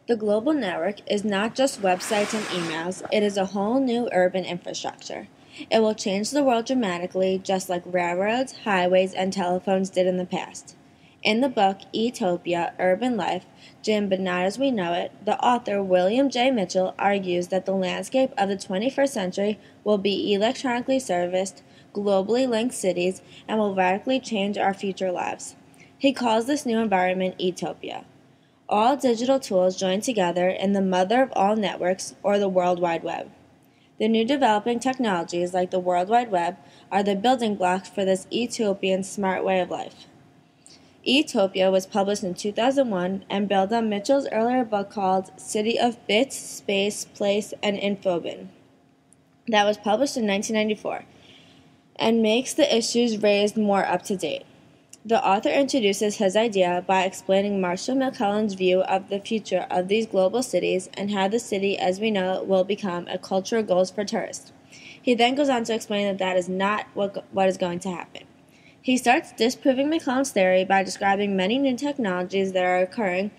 The global network is not just websites and emails, it is a whole new urban infrastructure. It will change the world dramatically, just like railroads, highways, and telephones did in the past. In the book Etopia, Urban Life, Jim But Not As We Know It, the author William J. Mitchell argues that the landscape of the 21st century will be electronically serviced, globally linked cities, and will radically change our future lives. He calls this new environment Etopia. All digital tools join together in the mother of all networks, or the World Wide Web. The new developing technologies, like the World Wide Web, are the building blocks for this utopian smart way of life. Etopia was published in 2001 and built on Mitchell's earlier book called City of Bits, Space, Place, and Infobin, that was published in 1994, and makes the issues raised more up to date. The author introduces his idea by explaining Marshall McLuhan's view of the future of these global cities and how the city as we know it will become a cultural goal for tourists. He then goes on to explain that is not what is going to happen. He starts disproving McLuhan's theory by describing many new technologies that are occurring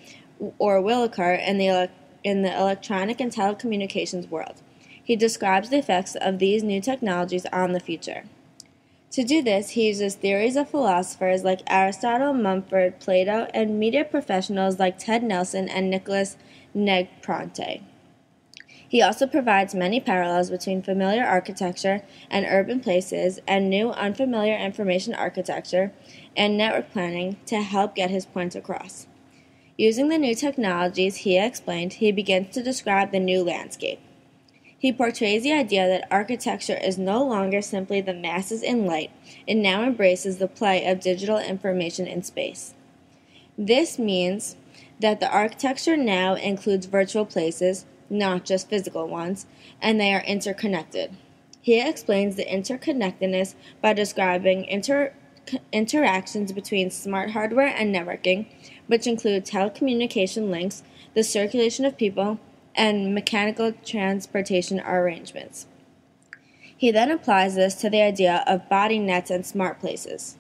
or will occur in the electronic and telecommunications world. He describes the effects of these new technologies on the future. To do this, he uses theories of philosophers like Aristotle, Mumford, Plato, and media professionals like Ted Nelson and Nicholas Negroponte. He also provides many parallels between familiar architecture and urban places and new unfamiliar information architecture and network planning to help get his point across. Using the new technologies he explained, he begins to describe the new landscape. He portrays the idea that architecture is no longer simply the masses in light, it now embraces the play of digital information in space. This means that the architecture now includes virtual places, not just physical ones, and they are interconnected. He explains the interconnectedness by describing interactions between smart hardware and networking, which include telecommunication links, the circulation of people, and mechanical transportation arrangements. He then applies this to the idea of body nets and smart places.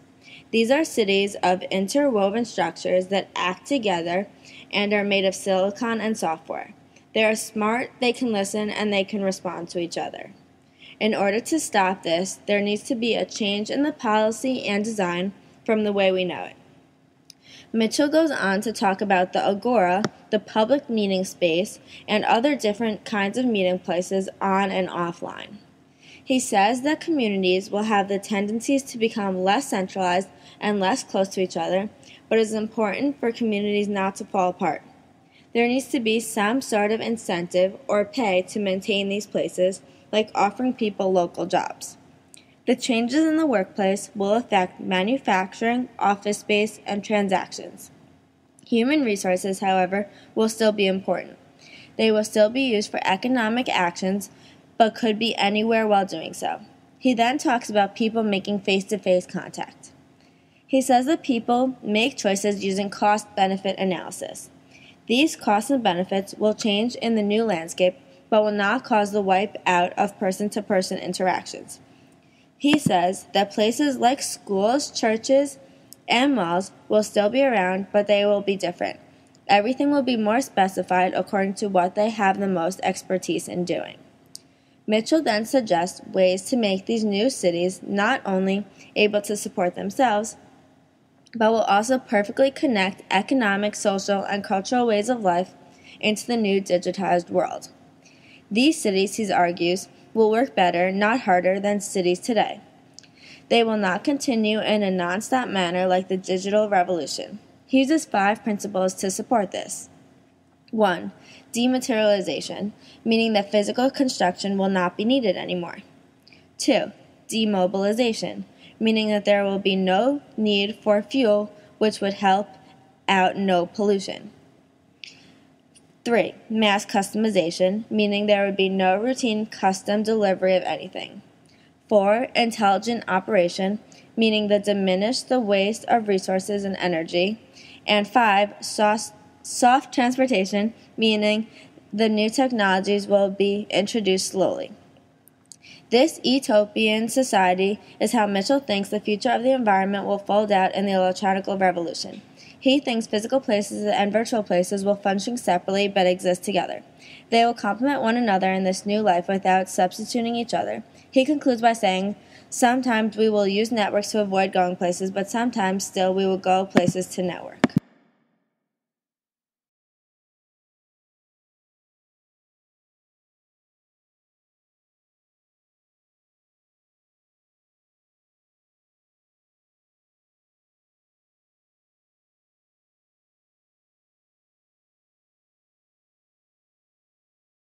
These are cities of interwoven structures that act together and are made of silicon and software. They are smart, they can listen, and they can respond to each other. In order to stop this, there needs to be a change in the policy and design from the way we know it. Mitchell goes on to talk about the agora, the public meeting space, and other different kinds of meeting places on and offline. He says that communities will have the tendencies to become less centralized and less close to each other, but it is important for communities not to fall apart. There needs to be some sort of incentive or pay to maintain these places, like offering people local jobs. The changes in the workplace will affect manufacturing, office space, and transactions. Human resources, however, will still be important. They will still be used for economic actions, but could be anywhere while doing so. He then talks about people making face-to-face contact. He says that people make choices using cost-benefit analysis. These costs and benefits will change in the new landscape, but will not cause the wipe out of person-to-person interactions. He says that places like schools, churches, and malls will still be around, but they will be different. Everything will be more specified according to what they have the most expertise in doing. Mitchell then suggests ways to make these new cities not only able to support themselves, but will also perfectly connect economic, social, and cultural ways of life into the new digitized world. These cities, he argues, will work better, not harder, than cities today. They will not continue in a non-stop manner like the digital revolution. He uses 5 principles to support this. 1. Dematerialization, meaning that physical construction will not be needed anymore. 2. Demobilization, meaning that there will be no need for fuel, which would help out no pollution. 3. Mass customization, meaning there would be no routine custom delivery of anything. 4. Intelligent operation, meaning that diminish the waste of resources and energy. And 5. Soft transportation, meaning the new technologies will be introduced slowly. This utopian society is how Mitchell thinks the future of the environment will fold out in the electronic revolution. He thinks physical places and virtual places will function separately but exist together. They will complement one another in this new life without substituting each other. He concludes by saying, sometimes we will use networks to avoid going places, but sometimes still we will go places to network.